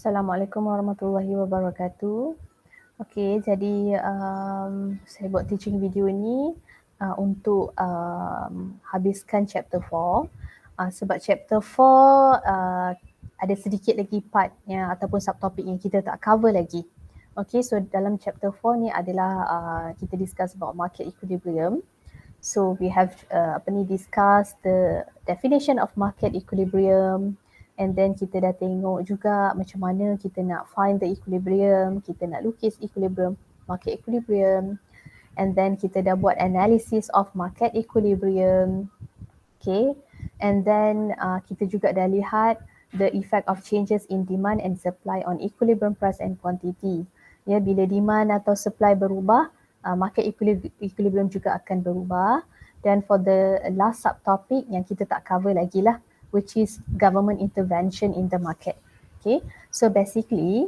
Assalamualaikum warahmatullahi wabarakatuh. Okey, jadi saya buat teaching video ni untuk habiskan chapter 4. Sebab chapter 4 ada sedikit lagi part ataupun subtopik yang kita tak cover lagi. Okey, so dalam chapter 4 ni adalah kita discuss about market equilibrium. So we have discuss the definition of market equilibrium, and then kita dah tengok juga macam mana kita nak find the equilibrium, kita nak lukis equilibrium, market equilibrium, and then kita dah buat analysis of market equilibrium. Okay, and then kita juga dah lihat the effect of changes in demand and supply on equilibrium price and quantity. Ya, bila demand atau supply berubah, market equilibrium juga akan berubah. Dan for the last subtopic yang kita tak cover lagi lah, which is government intervention in the market. Okay, so basically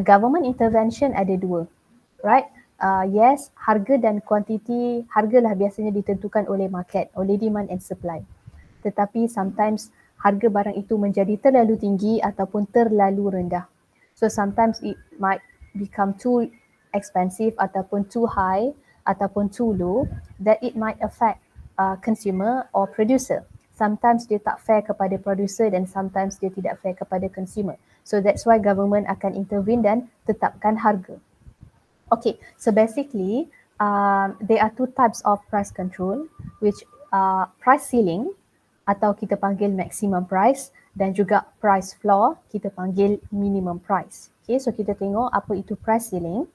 government intervention ada dua, right? Yes, harga dan kuantiti, hargalah biasanya ditentukan oleh market, oleh demand and supply. Tetapi sometimes harga barang itu menjadi terlalu tinggi ataupun terlalu rendah. So sometimes it might become too expensive ataupun too high ataupun too low, that it might affect consumer or producer. Sometimes dia tak fair kepada producer dan sometimes dia tidak fair kepada consumer. So that's why government akan intervene dan tetapkan harga. Okay, so basically there are two types of price control, which price ceiling atau kita panggil maximum price, dan juga price floor, kita panggil minimum price. Okay, so kita tengok apa itu price ceiling.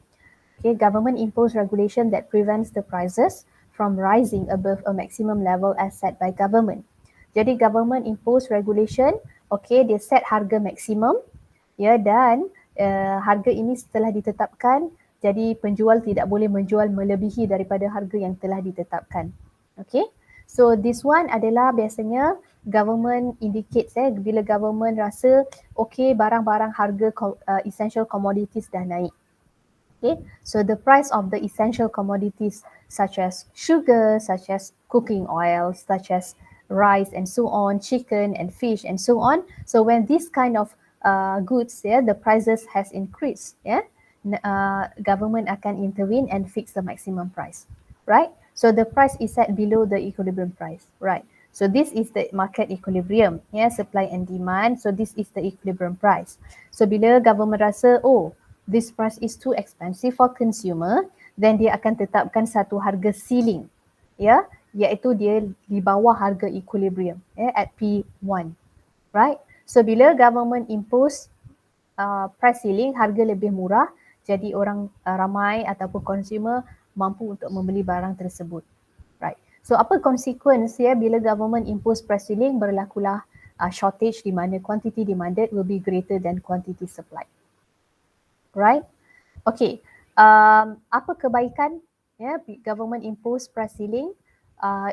Okay, government impose regulation that prevents the prices from rising above a maximum level as set by government. Jadi government impose regulation, okay, dia set harga maksimum, ya, dan harga ini setelah ditetapkan, jadi penjual tidak boleh menjual melebihi daripada harga yang telah ditetapkan. Okay, so this one adalah biasanya government indicates bila government rasa okay, barang-barang harga essential commodities dah naik. Okay, so the price of the essential commodities such as sugar, such as cooking oil, such as rice and so on, chicken and fish and so on. So when this kind of goods, the prices has increased, government akan intervene and fix the maximum price, right? So the price is set below the equilibrium price, right? So this is the market equilibrium, supply and demand. So this is the equilibrium price. So bila government rasa, oh, this price is too expensive for consumer, then dia akan tetapkan satu harga ceiling, iaitu dia di bawah harga equilibrium, at P1, right? So bila government impose price ceiling, harga lebih murah, jadi orang ramai ataupun consumer mampu untuk membeli barang tersebut, right? So apa consequence bila government impose price ceiling? Berlakulah shortage di mana quantity demanded will be greater than quantity supplied. Right? Okay. Apa kebaikan government impose price ceiling?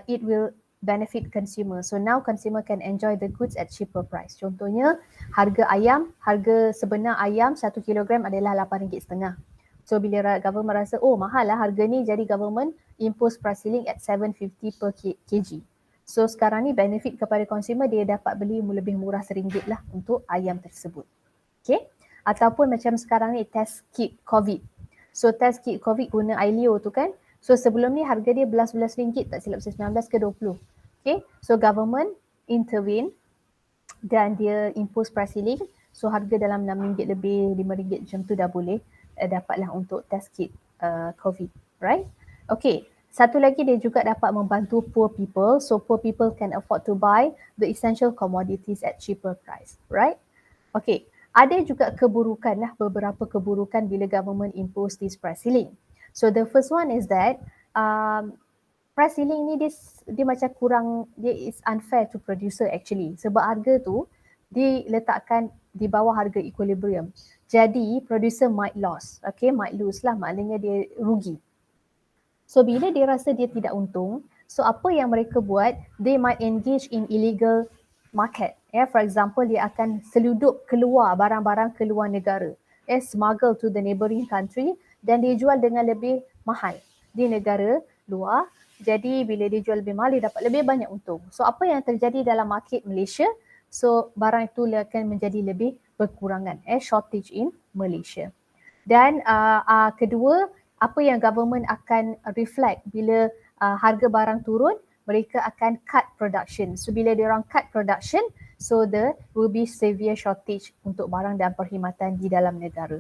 It will benefit consumer. So now consumer can enjoy the goods at cheaper price. Contohnya harga ayam, harga sebenar ayam 1 kilogram adalah RM8.5. So bila government rasa, oh mahal lah harga ni, jadi government impose price ceiling at 750 per kg. So sekarang ni benefit kepada consumer, dia dapat beli lebih murah RM1 lah untuk ayam tersebut. Okay. Ataupun macam sekarang ni test kit COVID. So test kit COVID guna Ailio tu kan. So sebelum ni harga dia belas-belas ringgit, tak silap saya 19 ke 20. Okay, so government intervene dan dia impose price ceiling. So harga dalam RM6 lebih, RM5 macam tu dah boleh dapatlah untuk test kit COVID, right? Okay, satu lagi dia juga dapat membantu poor people. So poor people can afford to buy the essential commodities at cheaper price, right? Okay. Ada juga keburukan lah, beberapa keburukan bila government impose this price ceiling. So the first one is that price ceiling ni dia macam kurang, dia is unfair to producer actually. Sebab harga tu diletakkan di bawah harga equilibrium. Jadi producer might lose, might lose lah, maknanya dia rugi. So bila dia rasa dia tidak untung, so apa yang mereka buat, they might engage in illegal market. For example, dia akan seludup keluar barang-barang keluar negara, smuggle to the neighboring country, dan dia jual dengan lebih mahal di negara luar. Jadi bila dia jual lebih mahal, dia dapat lebih banyak untung. So apa yang terjadi dalam market Malaysia? So barang itu akan menjadi lebih berkurangan, shortage in Malaysia. Dan kedua, apa yang government akan reflect bila harga barang turun, mereka akan cut production. So bila dia orang cut production, so there will be severe shortage untuk barang dan perkhidmatan di dalam negara.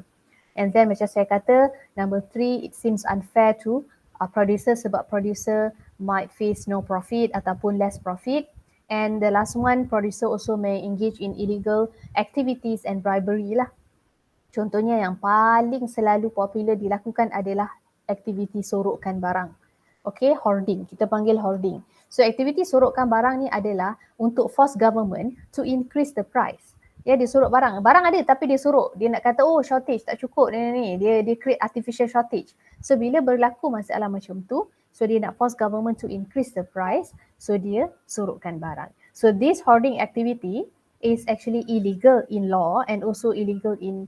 And then macam saya kata, number 3, it seems unfair to producer sebab producer might face no profit ataupun less profit. And the last one, producer also may engage in illegal activities and bribery lah. Contohnya yang paling selalu popular dilakukan adalah aktiviti sorokkan barang. Okay, hoarding. Kita panggil hoarding. So aktiviti sorokkan barang ni adalah untuk force government to increase the price. Ya, dia sorok barang. Barang ada tapi dia sorok. Dia nak kata, oh shortage tak cukup ni. Dia create artificial shortage. So bila berlaku masalah macam tu, so dia nak force government to increase the price, so dia sorokkan barang. So this hoarding activity is actually illegal in law and also illegal in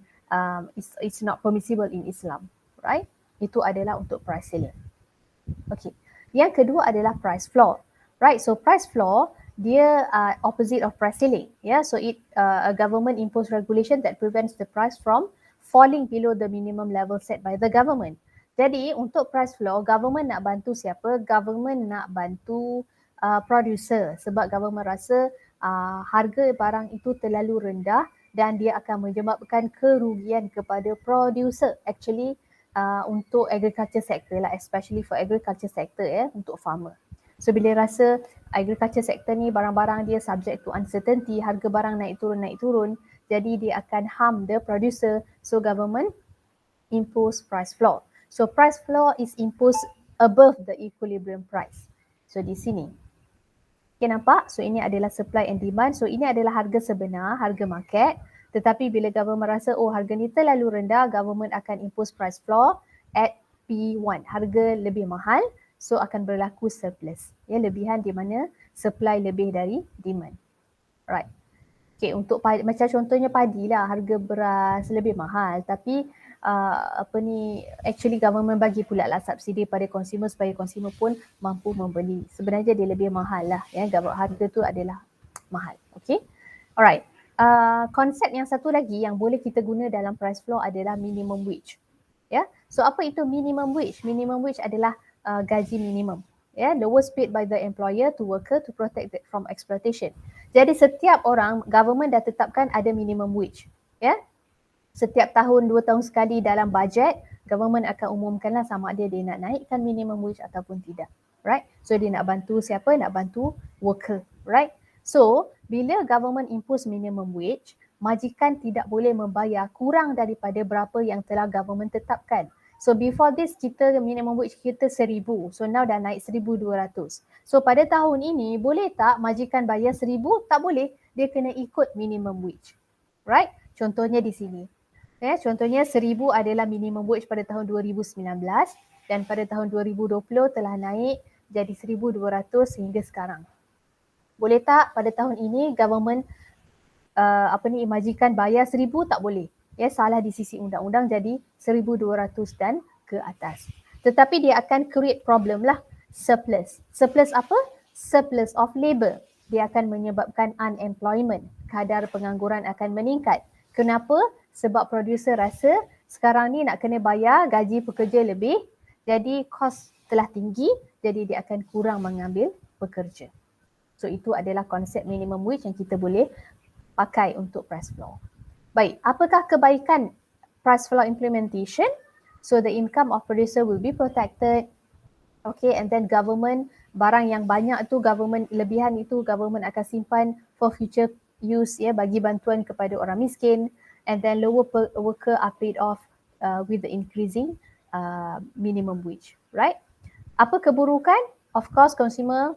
it's not permissible in Islam, right? Itu adalah untuk price ceiling. Okay. Yang kedua adalah price floor, right? So price floor dia opposite of price ceiling, yeah. So a government impose regulation that prevents the price from falling below the minimum level set by the government. Jadi untuk price floor, government nak bantu siapa? Government nak bantu producer sebab government rasa harga barang itu terlalu rendah dan dia akan menyebabkan kerugian kepada producer. Actually untuk agriculture sector lah, especially for agriculture sector untuk farmer. So bila rasa agriculture sector ni barang-barang dia subject to uncertainty, harga barang naik turun, jadi dia akan harm the producer. So government impose price floor. So price floor is imposed above the equilibrium price. So di sini. Okay, nampak? So ini adalah supply and demand. So ini adalah harga sebenar, harga market. Tetapi bila government rasa, oh harga ni terlalu rendah, government akan impose price floor at P1. Harga lebih mahal, so akan berlaku surplus. Ya, lebihan di mana supply lebih dari demand. Right. Okay, untuk macam contohnya padi lah, harga beras lebih mahal. Tapi actually government bagi pula lah subsidi pada consumer supaya consumer pun mampu membeli. Sebenarnya dia lebih mahal lah. Ya, harga tu adalah mahal. Okay. Alright. Konsep yang satu lagi yang boleh kita guna dalam price floor adalah minimum wage. Ya, so apa itu minimum wage? Minimum wage adalah gaji minimum. Ya, lowest paid by the employer to worker to protect from exploitation. Jadi setiap orang, government dah tetapkan ada minimum wage. Ya, setiap tahun, 2 tahun sekali dalam bajet, government akan umumkanlah sama ada dia nak naikkan minimum wage ataupun tidak. Right? So dia nak bantu siapa? Nak bantu worker. Right? So, bila government impose minimum wage, majikan tidak boleh membayar kurang daripada berapa yang telah government tetapkan. So, before this, kita minimum wage kita 1,000. So, now dah naik 1,200. So, pada tahun ini, boleh tak majikan bayar 1,000? Tak boleh. Dia kena ikut minimum wage. Right? Contohnya di sini. Ya, contohnya 1,000 adalah minimum wage pada tahun 2019 dan pada tahun 2020 telah naik jadi 1,200 sehingga sekarang. Boleh tak pada tahun ini government majikan bayar 1,000? Tak boleh. Ya, salah di sisi undang-undang, jadi 1,200 dan ke atas. Tetapi dia akan create problem lah, surplus. Surplus apa? Surplus of labour. Dia akan menyebabkan unemployment. Kadar pengangguran akan meningkat. Kenapa? Sebab producer rasa sekarang ni nak kena bayar gaji pekerja lebih, jadi kos telah tinggi, jadi dia akan kurang mengambil pekerja. So itu adalah konsep minimum wage yang kita boleh pakai untuk price floor. Baik, apakah kebaikan price floor implementation? So the income of producer will be protected. Okay, and then government, barang yang banyak tu government, lebihan itu government akan simpan for future use, ya, bagi bantuan kepada orang miskin. And then lower worker are paid off with the increasing minimum wage, right? Apa keburukan? Of course, consumer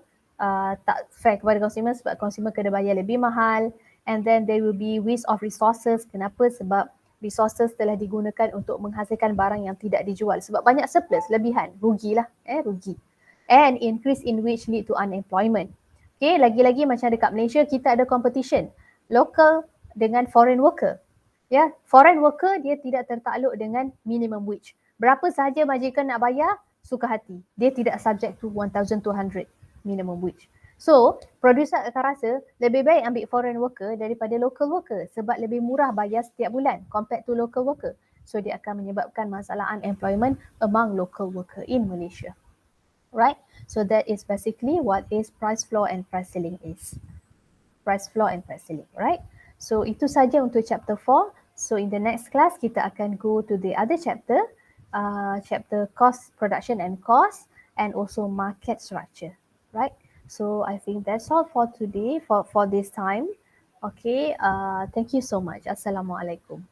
tak fair kepada consumer sebab consumer kena bayar lebih mahal, and then there will be waste of resources. Kenapa? Sebab resources telah digunakan untuk menghasilkan barang yang tidak dijual sebab banyak surplus, lebihan, rugilah, rugi. And increase in wage lead to unemployment. Okay, lagi-lagi macam dekat Malaysia kita ada competition local dengan foreign worker. Ya, foreign worker dia tidak tertakluk dengan minimum wage. Berapa sahaja majikan nak bayar, suka hati. Dia tidak subject to 1,200 minimum wage. So, producer akan rasa lebih baik ambil foreign worker daripada local worker sebab lebih murah bayar setiap bulan compared to local worker. So, dia akan menyebabkan masalah unemployment among local worker in Malaysia. Right? So, that is basically what is price floor and price ceiling is. Price floor and price ceiling, right? So, itu saja untuk chapter 4. So, in the next class, kita akan go to the other chapter, chapter cost, production and cost, and also market structure, right? So I think that's all for today, for this time. Okay, thank you so much. Assalamualaikum.